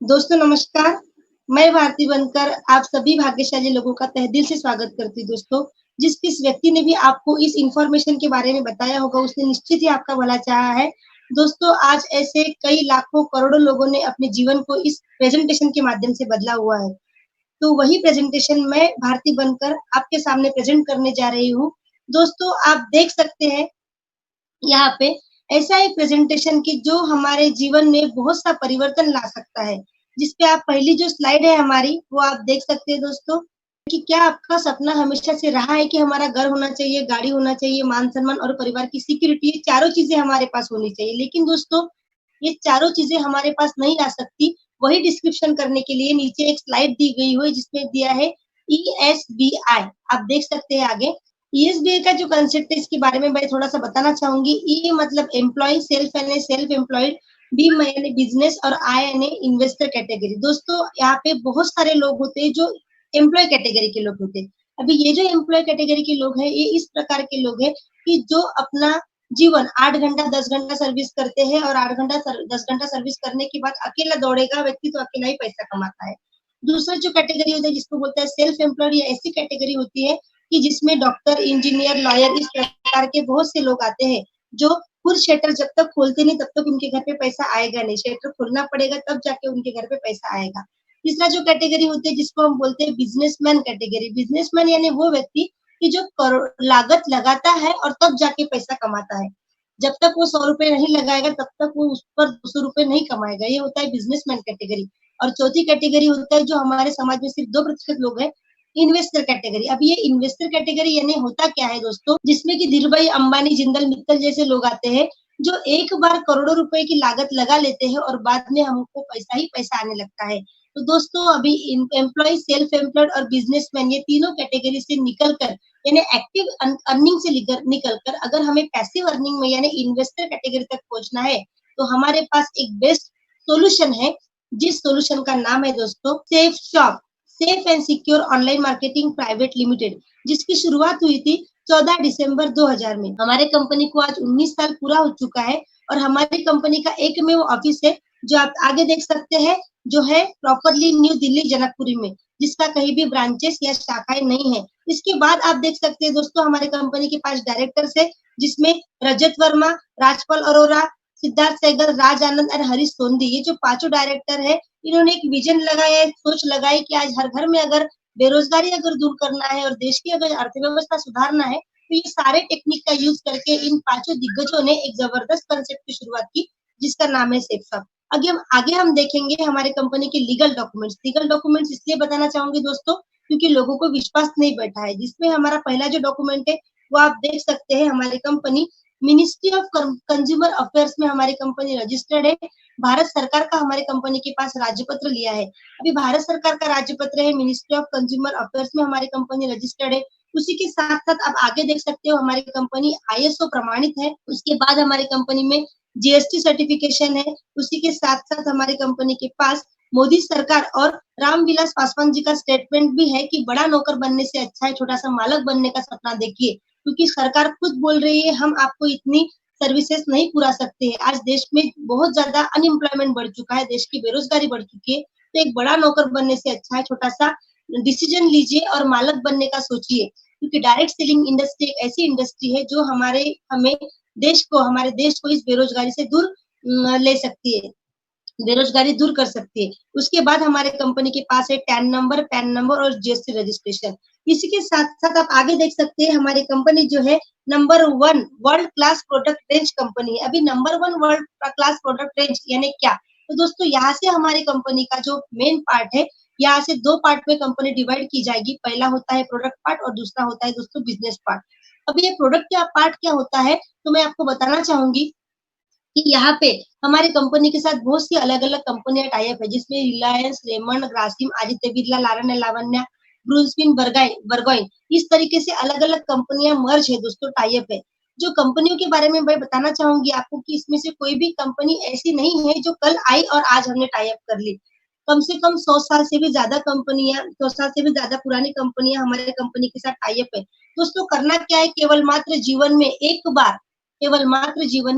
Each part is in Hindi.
दोस्तों नमस्कार, मैं भारती बनकर आप सभी भाग्यशाली लोगों का तहे दिल से स्वागत करती हूँ दोस्तों। जिस किस व्यक्ति ने भी आपको इस इन्फॉर्मेशन के बारे में बताया होगा, उसने निश्चित ही आपका भला चाहा है। दोस्तों, आज ऐसे कई लाखों करोड़ों लोगों ने अपने जीवन को इस प्रेज़ेंटेशन के माध्यम से बदला हुआ है। तो वही प्रेज़ेंटेशन मैं भारती बनकर आपके सामने प्रेज़ेंट करने जा रही हूँ। दोस्तों, आप देख सकते हैं यहाँ पे ऐसा एक प्रेजेंटेशन कि जो हमारे जीवन में बहुत सा परिवर्तन ला सकता है। जिसपे आप पहली जो स्लाइड है हमारी, वो आप देख सकते हैं दोस्तों कि क्या आपका सपना हमेशा से रहा है कि हमारा घर होना चाहिए, गाड़ी होना चाहिए, मान-सम्मान और परिवार की सिक्योरिटी, ये चारों चीज़ें हमारे पास होनी चाहिए। लेकिन दोस्तों, ये चारों चीज़ें हमारे पास नहीं आ सकती। वही डिस्क्रिप्शन करने के लिए नीचे एक स्लाइड दी गई है जिसमें दिया है ईएसबीआई। आप देख सकते हैं आगे। ईएसबीआई का जो कांसेप्ट है इसके बारे में मैं थोड़ा-सा बताना चाहूँगी। ई मतलब एम्प्लॉयी, सेल्फ यानी सेल्फ एम्प्लॉयड, बी यानी बिज़नेस और आई यानी इन्वेस्टर कैटेगरी। दोस्तों, यहाँ पे बहुत सारे लोग होते हैं जो एम्प्लॉयी कैटेगरी के लोग होते हैं। अभी ये जो एम्प्लॉयी कैटेगरी के लोग हैं, ये इस प्रकार के लोग हैं कि जो अपना जीवन 8 घंटा, 10 घंटा सर्विस करते हैं और 8 घंटा 10 घंटा सर्विस करने के बाद अकेला दौड़ेगा व्यक्ति तो अकेला ही पैसा कमाता है। दूसरा जो कैटेगरी होता है जिसको बोलते हैं सेल्फ एम्प्लॉयड, ये ऐसी कैटेगरी होती है कि जिसमें डॉक्टर, इंजीनियर, लॉयर इस प्रकार के बहुत से लोग आते हैं, जो खुद शटर जब तक खोलते नहीं तब तक उनके घर पे पैसा आएगा नहीं, शटर खोलना पड़ेगा तब जाके उनके घर पे पैसा आएगा। तीसरा जो कैटेगरी होती है जिसको हम बोलते हैं बिज़नेसमैन कैटेगरी, बिज़नेसमैन यानी वो व्यक्ति कि जो करो लागत लगाता है और तब जाके पैसा कमाता है। जब तक वो ₹100 नहीं लगाएगा तब तक वो उस पर ₹200 नहीं कमाएगा, ये होता है बिज़नेसमैन कैटेगरी। और चौथी कैटेगरी होता है जो हमारे समाज में सिर्फ 2% लोग हैं, इन्वेस्टर कैटेगरी। अब ये इन्वेस्टर कैटेगरी यानी होता क्या है दोस्तों, जिसमें कि धीरूभाई अंबानी, जिंदल मित्तल जैसे लोग आते हैं, जो एक बार करोड़ों रुपए की लागत लगा लेते हैं और बाद में हमको पैसा ही पैसा आने लगता है। तो दोस्तों अभी एम्प्लॉय, सेल्फ एम्प्लॉयड और बिजनेसमैन ये तीनों कैटेगरी से निकल कर यानी एक्टिव अर्निंग से निकल कर अगर हमें पैसिव अर्निंग में यानी इन्वेस्टर कैटेगरी तक पहुंचना है, तो हमारे पास एक बेस्ट सोल्यूशन है, जिस सोल्यूशन का नाम है दोस्तों safe shop, safe and secure online marketing private limited, जिसकी शुरुआत हुई थी 14 दिसंबर 2000 में। हमारे कंपनी को आज 19 साल पूरा हो चुका है और हमारी कंपनी का एकमेव ऑफिस है जो आप आगे देख सकते हैं, जो है प्रॉपरली न्यू दिल्ली जनकपुरी में, जिसका कहीं भी ब्रांचेस या शाखाएं नहीं है। इसके बाद आप देख सकते हैं दोस्तों हमारे कंपनी के पास डायरेक्टर्स है, जिसमें रजत वर्मा, राजपाल अरोरा, सिद्धार्थ सहगल, राज आनंद और हरीश सोंधी, ये जो पांचों डायरेक्टर है, इन्होंने एक विजन लगाया, एक सोच लगाई कि आज हर घर में अगर बेरोजगारी अगर दूर करना है और देश की अगर अर्थव्यवस्था सुधारना है, तो ये सारे टेक्निक का यूज करके इन पांचों दिग्गजों ने एक जबरदस्त कंसेप्ट की शुरुआत की, जिसका नाम है सेफसॉफ्ट। आगे हम देखेंगे हमारे कंपनी के लीगल डॉक्यूमेंट्स। लीगल डॉक्यूमेंट्स इसलिए बताना चाहूंगी दोस्तों, क्योंकि लोगों को विश्वास नहीं बैठा है। जिसमें हमारा पहला जो डॉक्यूमेंट है, वो आप देख सकते हैं, हमारी company ministry of consumer affairs में हमारी कंपनी रजिस्टर्ड है। भारत सरकार का हमारे कंपनी के पास राज्य पत्र लिया है। अभी भारत सरकार का राज्य पत्र है, मिनिस्ट्री ऑफ कंज्यूमर अफेयर्स में हमारी कंपनी रजिस्टर्ड है। उसी के साथ-साथ आप आगे देख सकते हो हमारी कंपनी आईएसओ प्रमाणित है। उसके बाद हमारी कंपनी में जीएसटी सर्टिफिकेशन है। उसी के साथ-साथ हमारी कंपनी के पास मोदी सरकार और रामविलास पासवान जी का स्टेटमेंट भी है कि बड़ा नौकर बनने से अच्छा है छोटा-सा मालक बनने का सपना देखिए। क्योंकि सरकार खुद बोल रही है हम आपको इतनी सर्विसेज नहीं पुरा सकते हैं। आज देश में बहुत ज़्यादा अनएम्प्लॉयमेंट बढ़ चुका है, देश की बेरोज़गारी बढ़ चुकी है, तो एक बड़ा नौकर बनने से अच्छा है छोटा-सा डिसीज़न लीजिए और मालक बनने का सोचिए। क्योंकि डायरेक्ट सेलिंग इंडस्ट्री एक ऐसी इंडस्ट्री है जो हमारे देश को इस बेरोज़गारी से दूर ले सकती है। बेरोजगारी दूर कर सकती है। उसके बाद हमारे कंपनी के पास है पैन नंबर और जीएसटी रजिस्ट्रेशन। इसी के साथ-साथ आप आगे देख सकते हैं हमारी कंपनी जो है number 1 world class product range company है। अभी number 1 world class product range यानी क्या? तो दोस्तों यहाँ से हमारी कंपनी का जो मेन पार्ट है, यहाँ से 2 पार्ट में कंपनी डिवाइड की जाएगी। पहला होता है प्रोडक्ट पार्ट और दूसरा होता है दोस्तों बिज़नेस पार्ट। अब ये प्रोडक्ट क्या पार्ट क्या होता है, तो मैं आपको बताना चाहूँगी कि यहाँ पे हमारी कंपनी के साथ बहुत सी अलग-अलग कंपनियाँ टाई अप है, जिसमें रिलायंस, रेमंड, ग्रासिम, आदित्य बिरला, लारन एंड लावण्या, ब्लूस्पिन, बरगॉइन, इस तरीके से अलग-अलग कंपनियाँ मर्ज है दोस्तों, टाई अप है। जो कंपनियों के बारे में मैं बताना चाहूँगी आपको कि इसमें से कोई भी कंपनी ऐसी नहीं है जो कल आई और आज हमने टाई अप कर ली। कम से कम 100 साल से भी ज़्यादा कंपनियाँ 100 साल से भी ज़्यादा पुरानी कंपनियाँ हमारे कंपनी के साथ टाई अप है। दोस्तों करना क्या है, केवल मात्र जीवन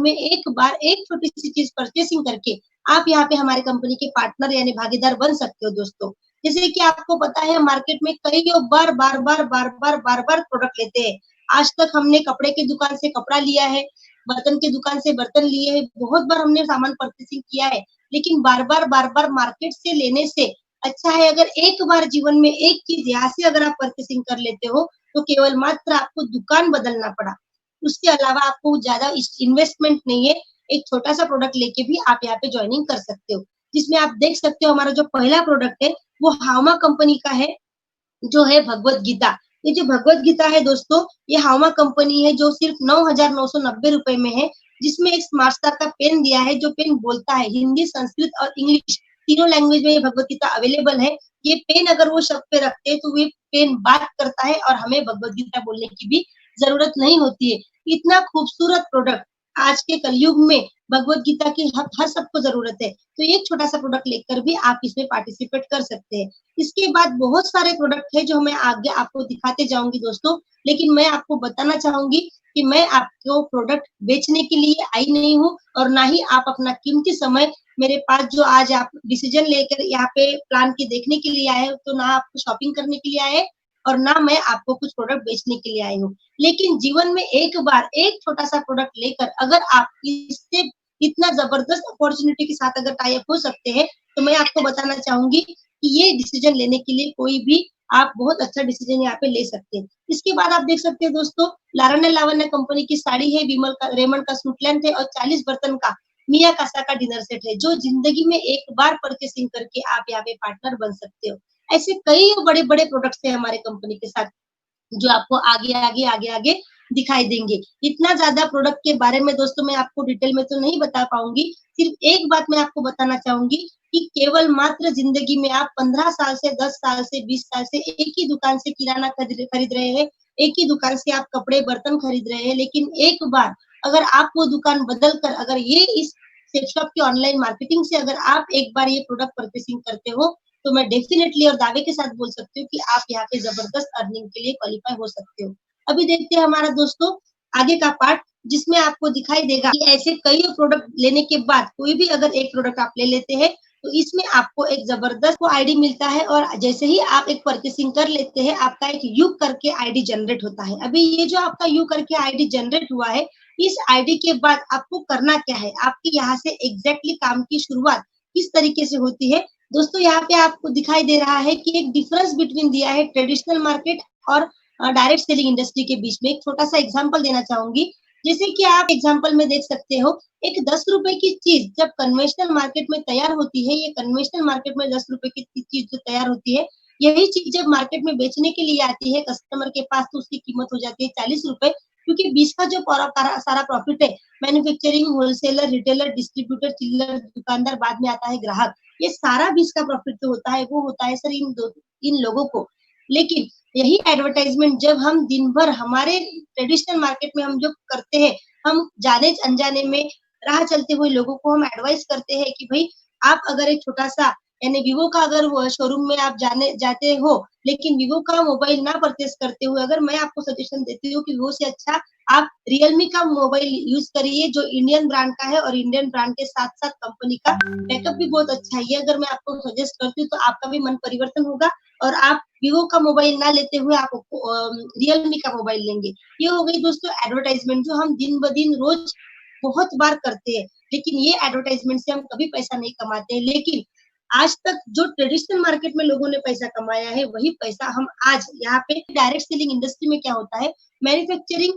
में एक बार एक छोटी-सी चीज़ परचेसिंग करके आप यहाँ पे हमारे कंपनी के पार्टनर यानी भागीदार बन सकते हो दोस्तों। जैसे कि आपको पता है मार्केट में कईयों बार प्रोडक्ट लेते हैं। आज तक हमने कपड़े की दुकान से कपड़ा लिया है, बर्तन की दुकान से बर्तन लिए हैं, बहुत बार हमने सामान परचेसिंग किया है। लेकिन बार-बार मार्केट से लेने से अच्छा है अगर एक बार जीवन में एक चीज़ यहाँ से अगर आप परचेसिंग कर लेते हो, तो केवल मात्र आपको दुकान बदलना पड़ा। उसके अलावा आपको ज़्यादा इस इन्वेस्टमेंट नहीं है, एक छोटा-सा प्रोडक्ट लेके भी आप यहाँ पे जॉइनिंग कर सकते हो। जिसमें आप देख सकते हो हमारा जो पहला प्रोडक्ट है, वो हावमा कंपनी का है, जो है भगवत गीता। ये जो भगवत गीता है दोस्तों, ये हावमा कंपनी है जो सिर्फ 9,990 रुपए में है, जिसमें एक स्मार्ट स्टार का पेन दिया है, जो पेन बोलता है हिंदी, संस्कृत और इंग्लिश तीनों लैंग्वेज में ये भगवत गीता अवेलेबल है। ये पेन अगर वो शब्द पे रखते हैं, तो ये पेन बात करता है और हमें भगवत गीता बोलने की भी ज़रूरत नहीं होती है। इतना खूबसूरत प्रोडक्ट आज के कलयुग में भगवत गीता की हर सबको ज़रूरत है। तो एक छोटा-सा प्रोडक्ट लेकर भी आप इसमें पार्टिसिपेट कर सकते हैं। इसके बाद बहुत सारे प्रोडक्ट हैं जो मैं आगे आपको दिखाते जाऊँगी दोस्तों, लेकिन मैं आपको बताना चाहूँगी कि मैं आपको प्रोडक्ट बेचने के लिए आई नहीं हूँ और ना ही आप अपना कीमती समय मेरे पास जो आज आप डिसीज़न लेकर यहाँ पे प्लान के देखने के लिए आए हो, तो ना आप शॉपिंग करने के लिए आए हैं और ना मैं आपको कुछ प्रोडक्ट बेचने के लिए आई हूँ। लेकिन जीवन में एक बार एक छोटा-सा प्रोडक्ट लेकर अगर आप इससे इतना ज़बरदस्त अपॉर्च्युनिटी के साथ अगर टाई अप हो सकते हैं, तो मैं आपको बताना चाहूँगी कि ये डिसीजन लेने के लिए कोई भी आप बहुत अच्छा डिसीजन यहाँ पे ले सकते हैं। इसके बाद आप देख सकते हैं दोस्तों, लावण्य लावण्य कंपनी की साड़ी है, विमल का रेमंड का सूटलैंड है और 40 बर्तन का मिया कासा का डिनर सेट है, जो ज़िंदगी में एक बार परचेसिंग करके आप यहाँ पे पार्टनर बन सकते हो। ऐसे कई बड़े-बड़े प्रोडक्ट्स हैं हमारे कंपनी के साथ। जो आपको आगे दिखाई देंगे। इतना ज़्यादा प्रोडक्ट के बारे में दोस्तों मैं आपको डिटेल में तो नहीं बता पाऊँगी। सिर्फ़ एक बात मैं आपको बताना चाहूँगी कि केवल मात्र ज़िंदगी में आप 15 साल से 10 साल से 20 साल से एक ही दुकान से किराना खरीद रहे हैं, एक ही दुकान से आप कपड़े, बर्तन खरीद रहे हैं, लेकिन एक बार अगर आप वो दुकान बदल कर अगर ये इस सेफ शॉप की ऑनलाइन मार्केटिंग से अगर आप एक बार ये प्रोडक्ट परचेसिंग करते हो, तो मैं डेफिनिटली और दावे के साथ बोल सकती हूँ कि आप यहाँ पे ज़बरदस्त अर्निंग के लिए क्वालीफाई हो सकते हो। अभी देखते हैं हमारा दोस्तों आगे का पार्ट जिसमें आपको दिखाई देगा कि ऐसे कई प्रोडक्ट लेने के बाद कोई भी अगर एक प्रोडक्ट आप ले लेते हैं, तो इसमें आपको एक ज़बरदस्त को आईडी मिलता है और जैसे ही आप एक परचेसिंग कर लेते हैं, आपका एक यू करके आईडी जनरेट होता है। अभी ये जो आपका यू करके आईडी जनरेट हुआ है, इस आईडी के बाद आपको करना क्या है? आपके यहाँ से एग्ज़ैक्टली काम की शुरुआत किस तरीके से होती है? दोस्तों यहाँ पे आपको दिखाई दे रहा है कि एक डिफरेंस बिटवीन दिया है ट्रेडिशनल मार्केट और डायरेक्ट सेलिंग इंडस्ट्री के बीच में एक छोटा-सा एग्ज़ाम्पल देना चाहूँगी। जैसे कि आप एग्ज़ाम्पल में देख सकते हो, एक ₹10 की चीज़ जब कन्वेंशनल मार्केट में तैयार होती है, ये कन्वेंशनल मार्केट में ₹10 की चीज़ जो तैयार होती है, यही चीज़ जब मार्केट में बेचने के लिए आती है कस्टमर के पास तो उसकी कीमत हो जाती है ₹40 क्योंकि बीच का जो सारा प्रॉफिट है, मैन्युफैक्चरिंग, होलसेलर, रिटेलर, डिस्ट्रीब्यूटर, चिल्लर दुकानदार, बाद में आता है ग्राहक। ये सारा बीच का प्रॉफिट जो होता है, वो होता है सर इन लोगों को। लेकिन यही एडवर्टाइज़मेंट जब हम दिन भर हमारे ट्रेडिशनल मार्केट में हम जो करते हैं, हम जाने-अनजाने में राह चलते हुए लोगों को हम एडवाइस करते हैं कि भई आप अगर एक छोटा-सा यानी वीवो का अगर वो शोरूम में आप जाने जाते हो, लेकिन वीवो का मोबाइल ना परचेज़ करते हुए अगर मैं आपको सजेशन देती हूँ कि वीवो से अच्छा आप रियलमी का मोबाइल यूज़ करिए जो इंडियन ब्रांड का है और इंडियन ब्रांड के साथ-साथ कंपनी का बैकअप भी बहुत अच्छा है। ये अगर मैं आपको सजेस्ट करती हूँ तो आपका भी मन परिवर्तन होगा और आप वीवो का मोबाइल ना लेते हुए आप रियलमी का मोबाइल लेंगे। ये हो गई दोस्तों एडवर्टाइज़मेंट जो हम दिन-ब-दिन रोज़ बहुत बार करते हैं, लेकिन ये एडवर्टाइज़मेंट से हम कभी पैसा नहीं कमाते हैं। लेकिन आज तक जो ट्रेडिशनल मार्केट में लोगों ने पैसा कमाया है, वही पैसा हम आज यहाँ पे डायरेक्ट सेलिंग इंडस्ट्री में क्या होता है, मैन्युफैक्चरिंग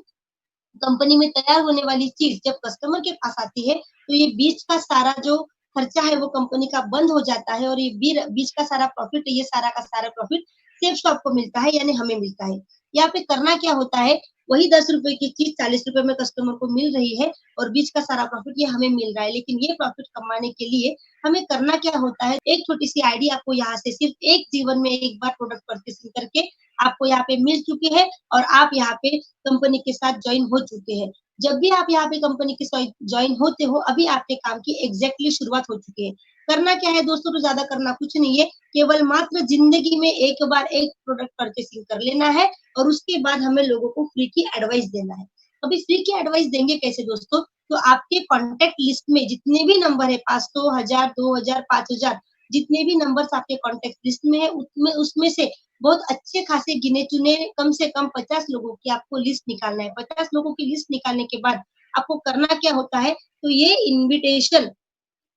कंपनी में तैयार होने वाली चीज़ जब कस्टमर के पास आती है, तो ये बीच का सारा जो खर्चा है वो कंपनी का बंद हो जाता है और ये बीच का सारा प्रॉफ़िट ये सारा का सारा प्रॉफ़िट सेफ शॉप को मिलता है यानी हमें मिलता है। यहाँ पे करना क्या होता है, वही ₹10 की चीज़ ₹40 में कस्टमर को मिल रही है और बीच का सारा प्रॉफ़िट ये हमें मिल रहा है। लेकिन ये प्रॉफ़िट कमाने के लिए हमें करना क्या होता है, एक छोटी-सी आईडी आपको यहाँ से सिर्फ़ एक जीवन में एक बार प्रोडक्ट परचेज़िंग करके आपको यहाँ पे मिल चुकी है और आप यहाँ पे कंपनी के साथ जॉइन हो चुके हैं। जब भी आप यहाँ पे कंपनी के साथ जॉइन होते हो, अभी आपके काम की एग्ज़ैक्टली शुरुआत हो चुकी है। करना क्या है दोस्तों, तो ज़्यादा करना कुछ नहीं है, केवल मात्र ज़िंदगी में एक बार एक प्रोडक्ट परचेज़िंग कर लेना है और उसके बाद हमें लोगों को फ्री की एडवाइस देना है। अभी फ्री की एडवाइस देंगे कैसे दोस्तों? तो आपके कॉन्टैक्ट लिस्ट में जितने भी नंबर है 500, 1000, 2000, 5000 जितने भी नंबर्स आपके कॉन्टैक्ट लिस्ट में है उसमें उसमें से बहुत अच्छे खासे गिने-चुने कम से कम 50 लोगों की आपको लिस्ट निकालना है। 50 लोगों की लिस्ट निकालने के बाद आपको करना क्या होता है, तो ये इन्विटेशन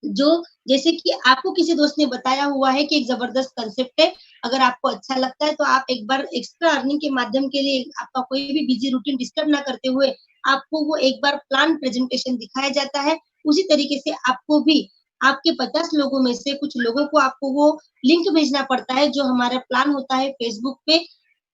जो जैसे कि आपको किसी दोस्त ने बताया हुआ है कि एक ज़बरदस्त कांसेप्ट है, अगर आपको अच्छा लगता है तो आप एक बार एक्स्ट्रा अर्निंग के माध्यम के लिए आपका कोई भी बिज़ी रूटीन डिस्टर्ब ना करते हुए, आपको वो एक बार प्लान प्रेज़ेंटेशन दिखाया जाता है। उसी तरीके से आपको भी आपके 50 लोगों में से कुछ लोगों को आपको वो लिंक भेजना पड़ता है, जो हमारा प्लान होता है फेसबुक पे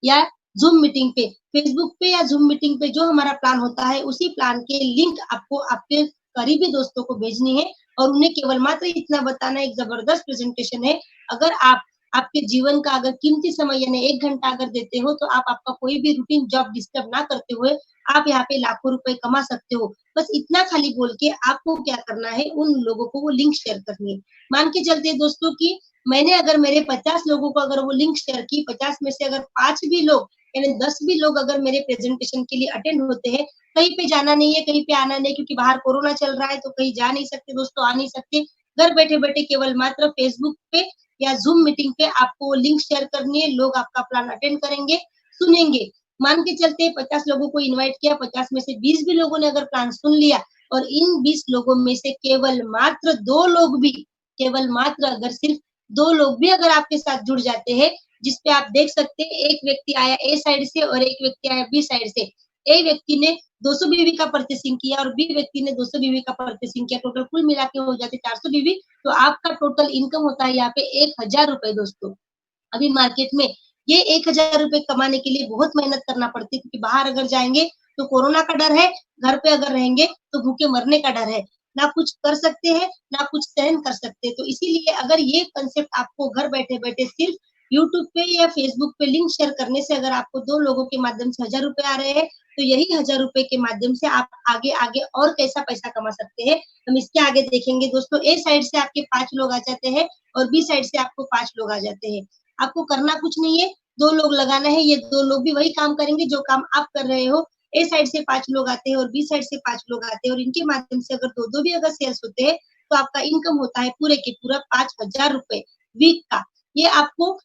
या ज़ूम मीटिंग पे। फेसबुक पे या ज़ूम मीटिंग पे जो हमारा प्लान होता है, उसी प्लान के लिंक आपको आपके करीबी दोस्तों को भेजनी है और उन्हें केवल मात्र इतना बताना है, एक ज़बरदस्त प्रेज़ेंटेशन है। अगर आप आपके जीवन का अगर कीमती समय यानी 1 घंटा अगर देते हो, तो आप आपका कोई भी रूटीन जॉब डिस्टर्ब ना करते हुए, आप यहाँ पे लाखों रुपए कमा सकते हो। बस इतना खाली बोल के आपको क्या करना है, उन लोगों को वो लिंक शेयर करनी है। मान के चलते हैं दोस्तों कि मैंने अगर मेरे 50 लोगों को अगर वो लिंक शेयर की, 50 में से अगर 5 भी लोग यानी 10 भी लोग अगर मेरे प्रेज़ेंटेशन के लिए अटेंड होते हैं, कहीं पे जाना नहीं है, कहीं पे आना नहीं है क्योंकि बाहर कोरोना चल रहा है तो कहीं जा नहीं सकते दोस्तों, आ नहीं सकते। घर बैठे-बैठे केवल मात्र फ़ेसबुक पे या ज़ूम मीटिंग पे आपको लिंक शेयर करनी है, लोग आपका प्लान अटेंड करेंगे, सुनेंगे। मान के चलते 50 लोगों को इनवाइट किया, 50 में से 20 भी लोगों ने अगर प्लान सुन लिया और इन 20 लोगों में से केवल मात्र 2 लोग भी केवल मात्र अगर सिर्फ 2 लोग भी अगर आपके साथ जुड़ जाते हैं, जिस पे आप देख सकते हैं एक व्यक्ति आया ए साइड से और एक व्यक्ति आया बी साइड से। ए व्यक्ति ने 200 बीवी का परचेसिंग किया और बी व्यक्ति ने 200 बीवी का परचेसिंग किया, टोटल कुल मिला के हो जाते 400 बीवी, तो आपका टोटल इनकम होता है यहाँ पे ₹1000 दोस्तों। अभी मार्केट में ये ₹1000 कमाने के लिए बहुत मेहनत करना पड़ती है क्योंकि बाहर अगर जाएँगे तो कोरोना का डर है, घर पे अगर रहेंगे तो भूखे मरने का डर है। ना कुछ कर सकते हैं, ना कुछ सहन कर सकते हैं। तो इसीलिए अगर ये कांसेप्ट आपको घर बैठे-बैठे सिर्फ यूट्यूब पे या फेसबुक पे लिंक शेयर करने से अगर आपको 2 लोगों के माध्यम से ₹1000 आ रहे हैं, तो यही ₹1000 के माध्यम से आप आगे-आगे और कैसा पैसा कमा सकते हैं, हम इसके आगे देखेंगे दोस्तों। ए साइड से आपके 5 लोग आ जाते हैं और बी साइड से आपको 5 लोग आ जाते हैं। आपको करना कुछ नहीं है, 2 लोग लगाना है, ये 2 लोग भी वही काम करेंगे जो काम आप कर रहे हो। ए साइड से 5 लोग आते हैं और बी साइड से 5 लोग आते हैं और इनके माध्यम से अगर 2-2 भी अगर सेल्स होते हैं, तो आपका इनकम होता है पूरे के पूरा ₹5000 वीक का। ये आपको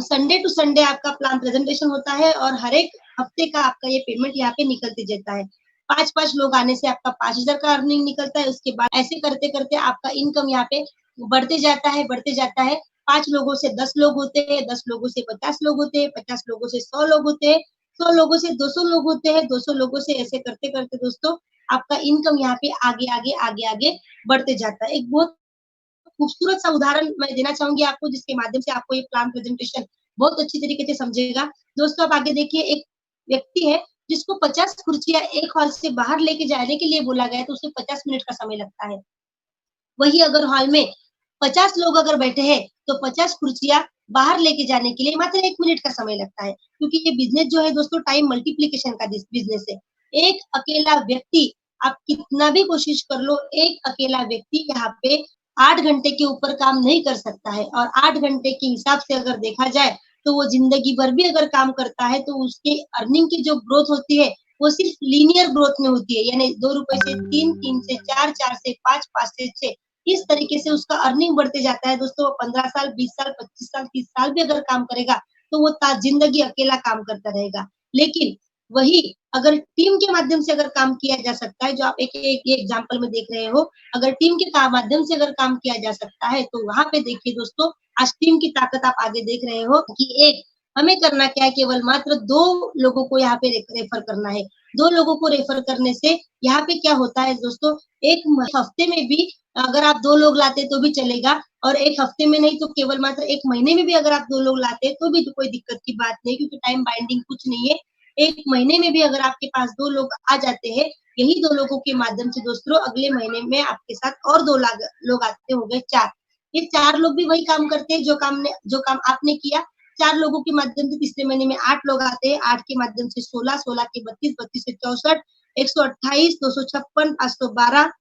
संडे टू संडे आपका प्लान प्रेज़ेंटेशन होता है और हर एक हफ्ते का आपका ये पेमेंट यहाँ पे निकलते जाता है। 5-5 लोग आने से आपका 5000 का अर्निंग निकलता है, उसके बाद ऐसे करते-करते आपका इनकम यहाँ पे बढ़ते जाता है, बढ़ते जाता है। 5 लोगों से 10 लोग होते हैं, 10 लोगों से 50 लोग होते हैं, 50 लोगों से 100 लोग होते हैं, 100 लोगों से 200 लोग होते हैं, 200 लोगों से ऐसे करते-करते दोस्तों आपका इनकम यहाँ पे आगे-आगे, आगे-आगे बढ़ते जाता है। एक बहुत खूबसूरत सा उदाहरण मैं देना चाहूँगी आपको जिसके माध्यम से आपको ये प्लान प्रेज़ेंटेशन बहुत अच्छी तरीके से समझेगा। दोस्तों आप आगे देखिए एक व्यक्ति है जिसको 50 कुर्सियाँ एक हॉल से बाहर लेके जाने के लिए बोला गया है तो उसे 50 मिनट का समय लगता है। वही अगर हॉल में 50 लोग अगर बैठे हैं, तो 50 कुर्सियाँ बाहर लेके जाने के लिए मात्र 1 मिनट का समय लगता है। क्योंकि ये बिज़नेस जो है दोस्तों टाइम मल्टीप्लिकेशन का बिज़नेस है। एक अकेला व्यक्ति आप कितना भी कोशिश कर लो, एक अकेला व्यक्ति यहाँ पे 8 घंटे के ऊपर काम नहीं कर सकता है और 8 घंटे के हिसाब से अगर देखा जाए, तो वो ज़िंदगी भर भी अगर काम करता है, तो उसकी अर्निंग की जो ग्रोथ होती है, वो सिर्फ लीनियर ग्रोथ में होती है। यानी ₹2 से 3, 3 से 4, 4 से 5, 5 से 6 इस तरीके से उसका अर्निंग बढ़ते जाता है दोस्तों 15 साल, 20 साल, 25 साल, 30 साल भी अगर काम करेगा, तो वो ज़िंदगी अकेला काम करता रहेगा। लेकिन वही अगर टीम के माध्यम से अगर काम किया जा सकता है, जो आप एक एक एग्ज़ाम्पल में देख रहे हो, अगर टीम के माध्यम से अगर काम किया जा सकता है, तो वहाँ पे देखिए दोस्तों, आज टीम की ताकत आप आगे देख रहे हो कि एक हमें करना क्या है केवल मात्र 2 लोगों को यहाँ पे रेफर करना है। 2 लोगों को रेफर करने से यहाँ पे क्या होता है दोस्तों, एक हफ्ते में भी अगर आप 2 लोग लाते तो भी चलेगा और 1 हफ्ते में नहीं तो केवल मात्र 1 महीने में भी अगर आप 2 लोग लाते तो भी तो कोई दिक्कत की बात नहीं क्योंकि टाइम बाइंडिंग कुछ नहीं है। 1 महीने में भी अगर आपके पास 2 लोग आ जाते हैं, यही 2 लोगों के माध्यम से दोस्तों अगले महीने में आपके साथ और 2 लोग आते हो गए 4। ये 4 लोग भी वही काम करते हैं जो काम आपने किया। 4 लोगों के माध्यम से तीसरे महीने में 8 लोग आते हैं, 8 के माध्यम से 16, 16 के 32, 32 से 64, 128, 256, 512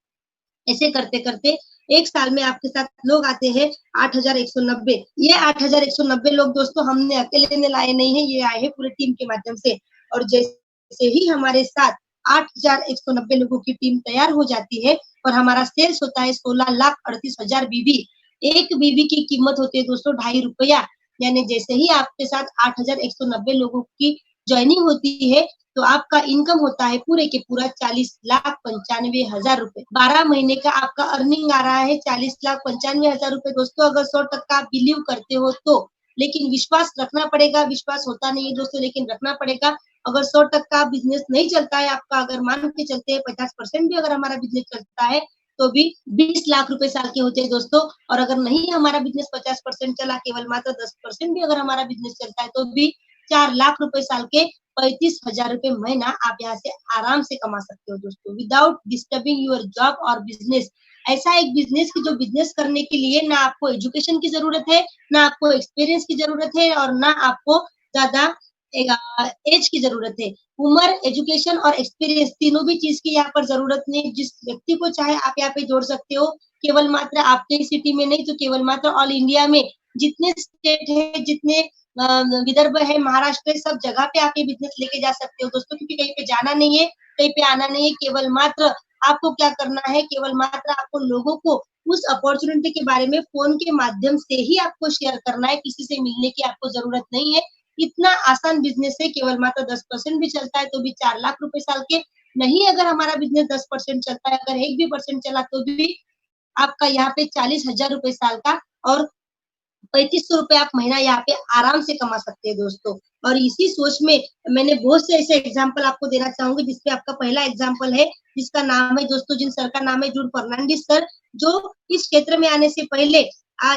ऐसे करते-करते 1 साल में आपके साथ लोग आते हैं 8190। ये 8190 लोग दोस्तों हमने अकेले ने लाए नहीं हैं, ये आए हैं पूरे टीम के माध्यम से और जैसे ही हमारे साथ 8,190 लोगों की टीम तैयार हो जाती है और हमारा सेल्स होता है 16,38,000 बीबी। एक बीबी की कीमत होती है दोस्तों ₹2.5, यानी जैसे ही आपके साथ 8,190 लोगों की जॉइनिंग होती है, तो आपका इनकम होता है पूरे के पूरा 40,95,000 रुपए। 12 महीने का आपका अर्निंग आ रहा है 40,95,000 रुपए। दोस्तों अगर 100% आप बिलीव करते हो तो, लेकिन विश्वास रखना पड़ेगा, विश्वास होता नहीं है दोस्तों, लेकिन रखना पड़ेगा। अगर 100% बिज़नेस नहीं चलता है आपका, अगर मान के चलते हैं 50% भी अगर हमारा बिज़नेस चलता है, तो भी 20 लाख रुपए साल के होते हैं दोस्तों। और अगर नहीं हमारा बिज़नेस 50% चला, केवल मात्र 10% भी अगर हमारा बिज़नेस चलता है, तो भी 4 लाख रुपए साल के 35,000 रुपए महीना आप यहाँ से आराम से कमा सकते हो दोस्तों, विदाउट डिस्टर्बिंग योर जॉब और बिज़नेस। ऐसा एक बिज़नेस कि जो बिज़नेस करने के लिए ना आपको एजुकेशन की ज़रूरत है, ना आपको एक्सपीरियंस की ज़रूरत है और ना आपको ज़्यादा एज की ज़रूरत है। उम्र, एजुकेशन और एक्सपीरियंस तीनों भी चीज़ की यहाँ पर ज़रूरत नहीं। जिस व्यक्ति को चाहे आप यहाँ पे जोड़ सकते हो, केवल मात्र आपके ही सिटी में नहीं, तो केवल मात्र ऑल इंडिया में जितने स्टेट है, जितने विदर्भ है, महाराष्ट्र है, सब जगह पे आप ये बिज़नेस लेके जा सकते हो दोस्तों, क्योंकि कहीं पे जाना नहीं है, कहीं पे आना नहीं है, केवल मात्र आपको क्या करना है, केवल मात्र आपको लोगों को उस अपॉर्च्युनिटी के बारे में फ़ोन के माध्यम से ही आपको शेयर करना है, किसी से मिलने की आपको ज़रूरत नहीं है। इतना आसान बिज़नेस है, केवल मात्र 10% भी चलता है तो भी 4 लाख रुपए साल के। नहीं अगर हमारा बिज़नेस 10% चलता है, अगर 1 भी परसेंट चला तो भी आपका यहाँ पे 40,000 रुपए साल का और 3500 रुपए आप महीना यहाँ पे आराम से कमा सकते हैं दोस्तों। और इसी सोच में मैंने बहुत से ऐसे एग्जाम्पल आपको देना चाहूँगी, जिसपे आपका पहला एग्जाम्पल है, जिसका नाम है दोस्तों, जिन सर का नाम है जुड फर्नांडिस सर, जो इस क्षेत्र में आने से पहले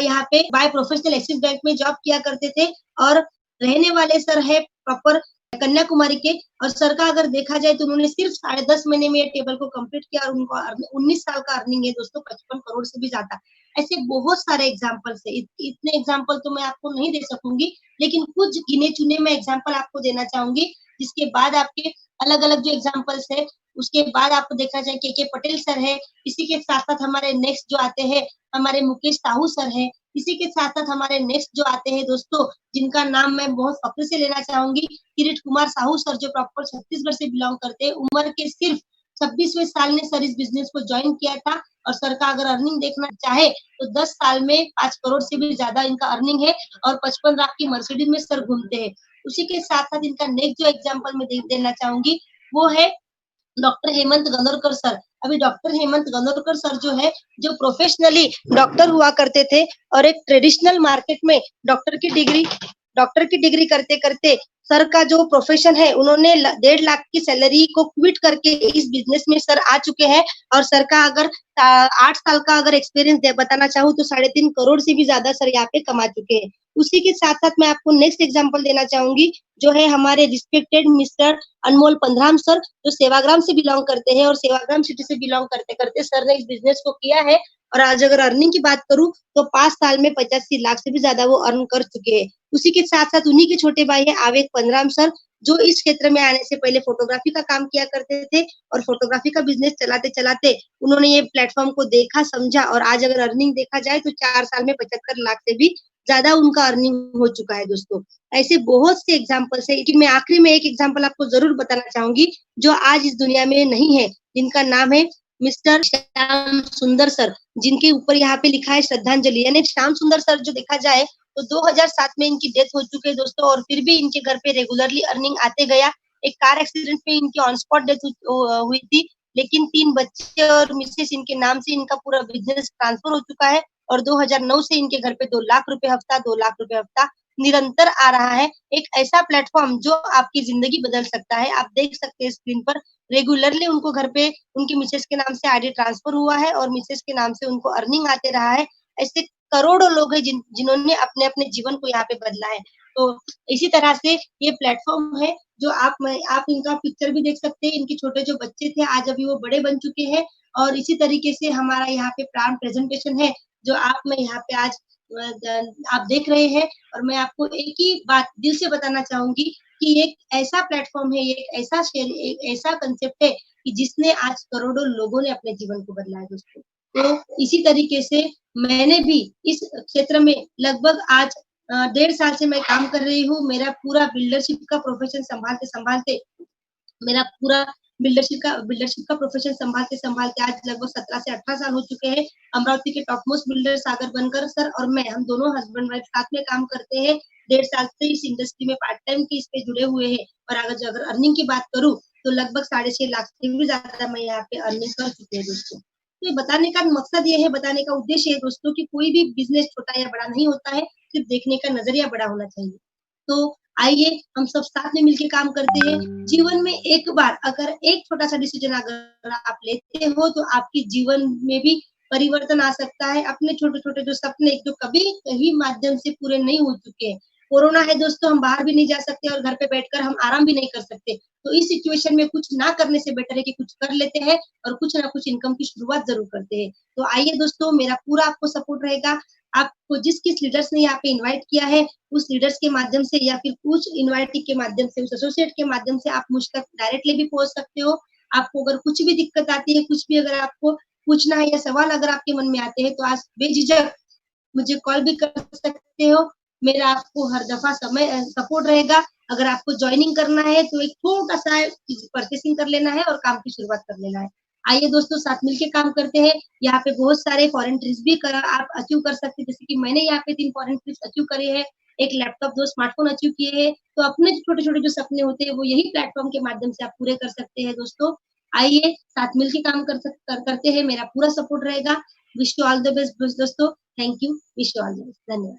यहाँ पे बाय प्रोफेशनल एक्सिस बैंक में जॉब किया करते थे और रहने वाले सर है प्रॉपर कन्याकुमारी के। और सर का अगर देखा जाए तो उन्होंने सिर्फ 10.5 महीने में ये टेबल को कंप्लीट किया और उनको 19 साल का अर्निंग है दोस्तों, 55 करोड़ से भी ज़्यादा। ऐसे बहुत सारे एग्जाम्पल्स है। इतने एग्जाम्पल तो मैं आपको नहीं दे सकूंगी, लेकिन कुछ गिने-चुने मैं एग्जाम्पल आपको देना चाहूँगी, जिसके बाद आपके अलग-अलग जो एग्जाम्पल्स है, उसके बाद आपको देखना चाहिए के पटेल सर है। इसी के साथ-साथ हमारे नेक्स्ट जो आते हैं, हमारे मुकेश साहू सर हैं। इसी के साथ-साथ हमारे नेक्स्ट जो आते हैं दोस्तों, जिनका नाम मैं बहुत फ़ख्र से लेना चाहूँगी, किरीट कुमार साहू सर, जो प्रॉपर छत्तीसगढ़ से बिलॉन्ग करते हैं। उम्र के सिर्फ 26वें साल में सर इस बिज़नेस को जॉइन किया था और सर का अगर अर्निंग देखना चाहे, तो 10 साल में 5 करोड़ से भी ज़्यादा इनका अर्निंग है और 55 लाख की मर्सिडीज़ में सर घूमते हैं। उसी के साथ-साथ इनका नेक्स्ट जो एग्ज़ाम्पल मैं दे देना चाहूँगी, वो है डॉक्टर हेमंत गंगोरकर सर। अभी डॉक्टर हेमंत गंगोरकर सर जो है, जो प्रोफेशनली डॉक्टर हुआ करते थे और एक ट्रेडिशनल मार्केट में डॉक्टर की डिग्री करते-करते सर का जो प्रोफेशन है, उन्होंने 1.5 लाख की सैलरी को क्विट करके इस बिज़नेस में सर आ चुके हैं। और सर का अगर 8 साल का अगर एक्सपीरियंस बताना चाहूँ, तो 3.5 करोड़ से भी ज़्यादा सर यहाँ पे कमा चुके हैं। उसी के साथ-साथ मैं आपको नेक्स्ट एग्ज़ाम्पल देना चाहूँगी, जो है हमारे रिस्पेक्टेड मिस्टर अनमोल पंधराम सर, जो सेवाग्राम से बिलॉन्ग करते हैं और सेवाग्राम सिटी से बिलॉन्ग करते-करते सर ने इस बिज़नेस को किया है। और आज अगर अर्निंग की बात करूँ, तो 5 साल में 85 लाख से भी ज़्यादा वो अर्न कर चुके हैं। उसी के साथ-साथ उन्हीं के छोटे भाई हैं आवेग पंधराम सर, जो इस क्षेत्र में आने से पहले फ़ोटोग्राफ़ी का काम किया करते थे और फ़ोटोग्राफ़ी का बिज़नेस चलाते-चलाते उन्होंने ये प्लेटफ़ॉर्म को देखा, समझा और आज अगर अर्निंग देखा जाए, तो 4 साल में 75 लाख से भी ज़्यादा उनका अर्निंग हो चुका है दोस्तों। ऐसे बहुत से एग्ज़ाम्पल्स हैं, लेकिन मैं आखिरी में एक एग्ज़ाम्पल आपको ज़रूर बताना चाहूँगी, जो आज इस दुनिया में नहीं है, जिनका नाम है मिस्टर श्याम सुंदर सर, जिनके ऊपर यहाँ पे लिखा है श्रद्धांजलि। यानी श्याम सुंदर सर जो देखा जाए, तो 2007 में इनकी डेथ हो चुकी है दोस्तों, और फिर भी इनके घर पे रेगुलरली अर्निंग आते गया। एक कार एक्सीडेंट में इनकी ऑन स्पॉट डेथ हुई थी, लेकिन 3 बच्चे और मिसेस इनके नाम से इनका पूरा बिज़नेस ट्रांसफ़र हो चुका है और 2009 से इनके घर पे 2 लाख रुपए हफ्ता, 2 लाख रुपए हफ्ता निरंतर आ रहा है। एक ऐसा प्लेटफ़ॉर्म जो आपकी ज़िंदगी बदल सकता है। आप देख सकते हैं स्क्रीन पर, रेगुलरली उनको घर पे उनकी मिसेस के नाम से आईडी ट्रांसफ़र हुआ है और मिसेस के नाम से उनको अर्निंग आते रहा है। ऐसे करोड़ों लोग हैं जिन्होंने अपने-अपने जीवन को यहाँ पे बदला है। तो इसी तरह से ये प्लेटफ़ॉर्म है, जो आप इनका पिक्चर भी देख सकते हैं। इनके छोटे जो बच्चे थे, आज अभी वो बड़े बन चुके हैं और इसी तरीके से हमारा यहाँ पे प्रेज़ेंटेशन है, जो मैं यहाँ पे आज आप देख रहे हैं। और मैं आपको एक ही बात दिल से बताना चाहूँगी कि ये एक ऐसा प्लेटफ़ॉर्म है, ये एक ऐसा कांसेप्ट है कि जिसने आज करोड़ों लोगों ने अपने जीवन को बदला है दोस्तों। तो इसी तरीके से मैंने भी इस क्षेत्र में लगभग आज 1.5 साल से मैं काम कर रही हूँ। मेरा पूरा बिल्डरशिप का प्रोफ़ेशन सँभालते-सँभालते मेरा पूरा बिल्डरशिप का प्रोफेशन सँभालते-सँभालते आज लगभग 17 से 18 साल हो चुके हैं। अमरावती के टॉप मोस्ट बिल्डर सागर बनकर सर और मैं, हम दोनों हस्बैंड वाइफ साथ में काम करते हैं। 1.5 साल से इस इंडस्ट्री में पार्ट टाइम की इस पे जुड़े हुए हैं और अगर अर्निंग की बात करूँ, तो लगभग 6.5 लाख से भी ज़्यादा मैं यहाँ पे अर्निंग कर चुकी हूँ दोस्तों। तो ये बताने का मकसद ये है, बताने का उद्देश्य है दोस्तों कि कोई भी बिज़नेस छोटा या बड़ा नहीं होता है, सिर्फ़ देखने का नज़रिया बड़ा होना चाहिए। तो आइए हम सब साथ में मिलके काम करते हैं। जीवन में एक बार अगर एक छोटा-सा डिसीज़न अगर आप लेते हो तो आपके जीवन में भी परिवर्तन आ सकता है। अपने छोटे-छोटे जो सपने जो कभी कहीं माध्यम से पूरे नहीं हो चुके हैं। कोरोना है दोस्तों, हम बाहर भी नहीं जा सकते और घर पे बैठकर हम आराम भी नहीं कर सकते। तो इस सिचुएशन में कुछ ना करने से बेटर है कि कुछ कर लेते हैं और कुछ ना कुछ इनकम की शुरुआत ज़रूर करते हैं। तो आइए दोस्तों, मेरा पूरा आपको सपोर्ट रहेगा। आपको जिस-किस लीडर्स ने यहाँ पे इनवाइट किया है, उस लीडर्स के माध्यम से या फिर कुछ इनवाइटी के माध्यम से, उस एसोसिएट के माध्यम से आप मुझ तक डायरेक्टली भी पहुँच सकते हो। आपको अगर कुछ भी दिक्कत आती है, कुछ भी अगर आपको पूछना है या सवाल अगर आपके मन में आते हैं, तो आज बेझिझक मुझे कॉल भी कर सकते हो। मेरा आपको हर दफ़ा सपोर्ट रहेगा। अगर आपको जॉइनिंग करना है, तो एक छोटा-सा परचेसिंग कर लेना है और काम की शुरुआत कर लेना है। आइए दोस्तों, साथ मिलके काम करते हैं। यहाँ पे बहुत सारे फॉरेन ट्रिप्स भी आप अचीव कर सकते हैं, जैसे कि मैंने यहाँ पे 3 फॉरेन ट्रिप्स अचीव करे हैं। एक लैपटॉप, 2 स्मार्टफ़ोन अचीव किए हैं। तो अपने छोटे-छोटे जो सपने होते हैं, वो यही प्लेटफ़ॉर्म के माध्यम से आप पूरे कर सकते हैं दोस्तों। आइए, साथ मिलके काम करते हैं। मेरा पूरा सपोर्ट रहेगा। Wish you all the best दोस्तों। Thank you. Wish you all the best. धन्यवाद।